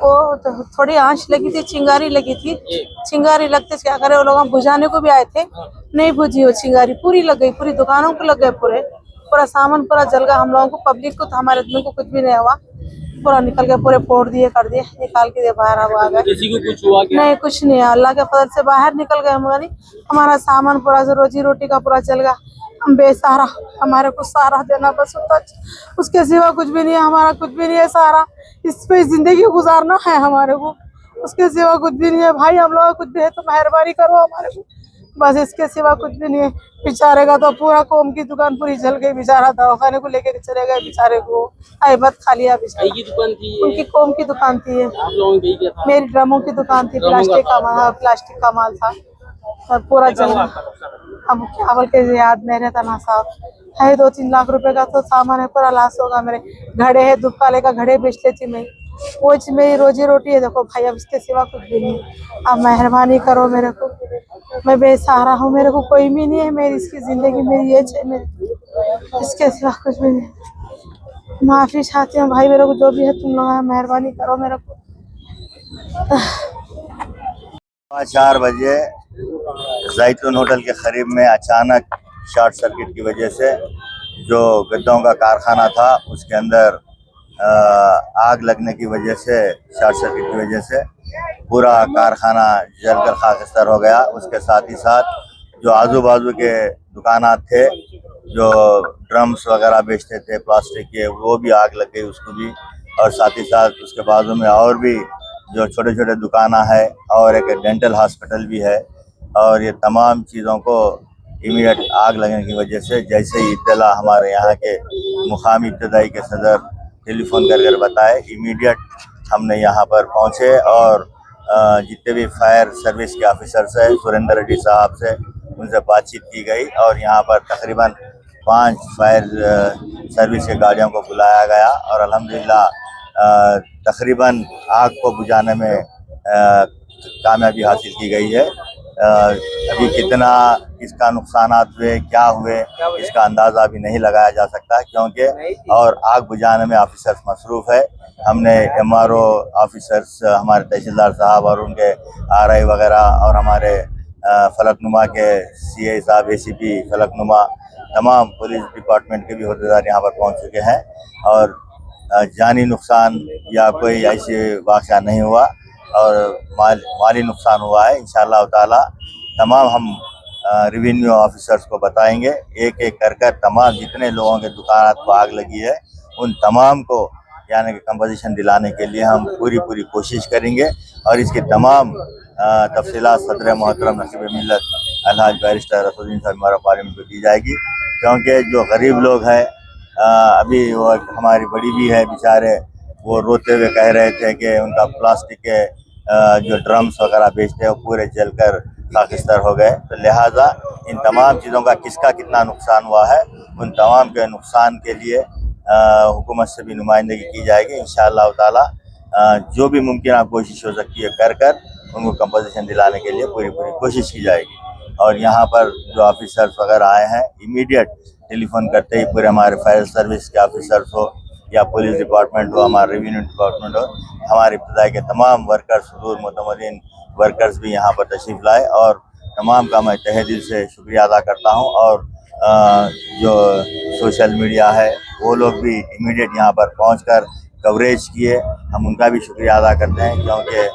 वो तो थोड़ी आंच लगी थी, चिंगारी लगी थी। चिंगारी लगते क्या करे, वो लोग बुझाने को भी आए थे, नहीं बुझी वो चिंगारी, पूरी लग गई, पूरी दुकानों को लग गए, पूरा सामान पूरा जल गया। हम लोगों को, पब्लिक को, तो हमारे आदमी को कुछ भी नहीं हुआ। पूरा निकल के पूरे फोड़ दिए, कर दिए, निकाल के बाहर आ गए। किसी को कुछ हुआ क्या? नहीं, कुछ नहीं, अल्लाह के फजल से बाहर निकल गए। हमारी हमारा सामान पूरा रोजी रोटी का पूरा चल गया। हम बेसहारा, हमारे को सहारा देना बस होता, उसके सिवा कुछ भी नहीं है, हमारा कुछ भी नहीं है सहारा। इस पे जिंदगी गुजारना है हमारे को, उसके सिवा कुछ भी नहीं है भाई। हम लोग कुछ भी है तो मेहरबानी करो हमारे को, बस इसके सिवा कुछ भी नहीं है। बेचारे का तो पूरा कोम की दुकान पूरी जल गई, बेचारा दवाखाने को लेके चले गए बेचारे को, अहमद खा लिया बेचारा। की दुकान थी ये? उनकी कोम की दुकान थी। आप लोगों की क्या था? मेरी ड्रमों की दुकान थी, प्लास्टिक का माल, प्लास्टिक का माल था और पूरा जल गया। अब क्या बोल के याद नहीं रहता ना साहब, है 2-3 लाख रुपए का तो सामान है, पूरा लॉस होगा। मेरे घड़े है, धूप काले का घड़े बेच लेती मैं, वो मेरी रोजी रोटी है। देखो भाई, अब इसके सिवा कुछ भी नहीं। अब मेहरबानी करो मेरे को, मैं बेसहारा हूँ, मेरे को कोई भी नहीं है। मेरी इसकी जिंदगी मेरी ये है, मेरी इसके सिवा कुछ भी नहीं। माफी चाहती हूँ भाई, मेरे को जो भी है तुम लोग मेहरबानी करो मेरे को। 4 बजे जैतून होटल के करीब में अचानक शॉर्ट सर्किट की वजह से जो गद्दों का कारखाना था उसके अंदर आग लगने की वजह से, शॉर्ट सर्किट की वजह से पूरा कारखाना जलकर खाकस्तर हो गया। उसके साथ ही साथ जो आजू बाजू के दुकानात थे, जो ड्रम्स वगैरह बेचते थे प्लास्टिक के, वो भी आग लग गई उसको भी। और साथ ही साथ उसके बाजू में और भी जो छोटे छोटे दुकाना है और एक डेंटल हॉस्पिटल भी है। और ये तमाम चीज़ों को इमीडिएट आग लगने की वजह से, जैसे ही इत्तला हमारे यहाँ के मुकामी इब्तदाई के सदर टेलीफोन कर बताए, इमीडिएट हमने यहाँ पर पहुँचे और जितने भी फायर सर्विस के ऑफिसर्स हैं, सुरेंद्र रेड्डी साहब से उनसे बातचीत की गई और यहाँ पर तकरीबन 5 फायर सर्विस के गाड़ियों को बुलाया गया और अल्हम्दुलिल्लाह तकरीबन आग को बुझाने में कामयाबी हासिल की गई है। अभी कितना इसका नुकसानात हुए, क्या हुए, इसका अंदाज़ा अभी नहीं लगाया जा सकता, क्योंकि और आग बुझाने में ऑफिसर्स मसरूफ़ है। हमने MRO ऑफिसर्स, हमारे तहसीलदार साहब और उनके RI वगैरह और हमारे फलकनुमा के CI साहब, ACP फलकनुमा, तमाम पुलिस डिपार्टमेंट के भी अहदेदार यहाँ पर पहुँच चुके हैं और जानी नुकसान या कोई ऐसी वाक़या नहीं हुआ और माली नुकसान हुआ है। इंशाअल्लाह ताला तमाम हम रेवेन्यू ऑफिसर्स को बताएंगे, एक एक कर तमाम जितने लोगों के दुकान को आग लगी है उन तमाम को यानी कि कंपोजिशन दिलाने के लिए हम पूरी कोशिश करेंगे और इसकी तमाम तफसीलात सदर मोहतरम नसीब मिल्लत अलहाज बैरिस्टर रसूलुद्दीन साहब हमारा पार्लियामेंट को दी जाएगी। क्योंकि जो गरीब लोग हैं, अभी वो हमारी बड़ी भी है बेचारे, वो रोते हुए कह रहे थे कि उनका प्लास्टिक के जो ड्रम्स वगैरह बेचते हैं वो पूरे जलकर खाकिस्तार हो गए। तो लिहाजा इन तमाम चीज़ों का किसका कितना नुकसान हुआ है, उन तमाम के नुकसान के लिए हुकूमत से भी नुमाइंदगी की जाएगी। इंशाअल्लाह ताला जो भी मुमकिन कोशिश हो सकती है कर उनको कंपोजिशन दिलाने के लिए पूरी कोशिश की जाएगी। और यहाँ पर जो ऑफिसर्स वगैरह आए हैं, इमीडिएट टेलीफोन करते ही पूरे हमारे फायर सर्विस के ऑफिसर्स हो या पुलिस डिपार्टमेंट हो, हमारा रेवेन्यू डिपार्टमेंट हो, हमारे इब्तदाई के तमाम वर्कर्स, हुजूर मुतमदीन वर्कर्स भी यहाँ पर तशरीफ़ लाए और तमाम का मैं तहे दिल से शुक्रिया अदा करता हूँ। और जो सोशल मीडिया है वो लोग भी इमीडिएट यहाँ पर पहुँचकर कवरेज किए, हम उनका भी शुक्रिया अदा करते हैं। क्योंकि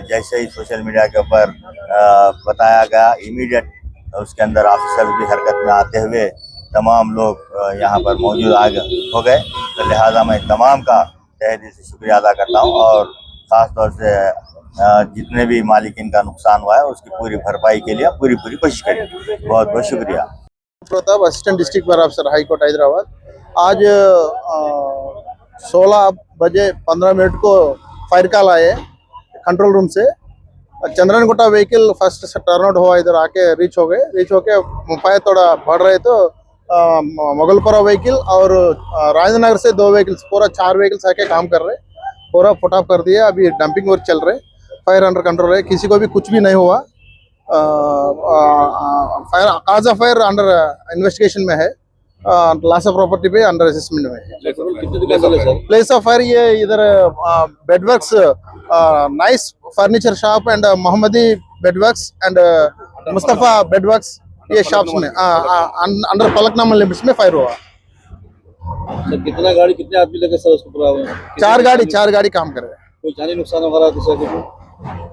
जैसे ही सोशल मीडिया के ऊपर बताया गया, इमीडिएट उसके अंदर ऑफिसर्स भी हरकत में आते हुए तमाम लोग यहाँ पर मौजूद हो गए। तो लिहाजा मैं तमाम का तहे दिल से शुक्रिया अदा करता हूँ और ख़ास तौर से जितने भी मालिकिन का नुकसान हुआ है उसकी पूरी भरपाई के लिए पूरी कोशिश करेंगे। बहुत बहुत शुक्रिया। Pratap, assistant district bar officer, high court Hyderabad. आज 16 बजे 15 मिनट को फायर कॉल आए कंट्रोल रूम से। Chandran Gutta vehicle first turn out हुआ, इधर आके रीच होके फायर थोड़ा बढ़ रहे तो मुगलपुरा व्हीकल और राजेंद्र नगर से 2 व्हीकल्स, पूरा 4 व्हीकल्स आके काम कर रहे, पूरा फुट ऑफ कर दिया। अभी डंपिंग वर्क चल रहे, फायर अंडर कंट्रोल है, किसी को भी कुछ भी नहीं हुआ। Fire cause of fire under investigation में है। लॉस ऑफ प्रॉपर्टी पे अंडर असेसमेंट में है। कितने दुकान चले सर? प्लेस ऑफ फायर ये इधर bed works nice furniture shop and Mohammadi bed works and Mustafa bed works ये शॉप्स में अंडर फलकनामा लिमिट्स में फायर हुआ। सर कितना गाड़ी कितने आदमी लगे सर उसको पूरा? चार गाड़ी काम कर रहे हैं। कोई जानी नुकसान वगैरह किसी को?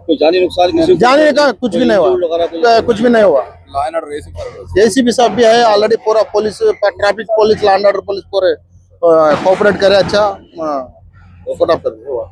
कोई जानी नुकसान किसी को? जाने का कुछ भी नहीं हुआ, कुछ भी नहीं हुआ। एसीपी साहब भी है ऑलरेडी, पूरा police traffic police land order police पूरे कोऑपरेट करे, अच्छा फटाफट हुआ।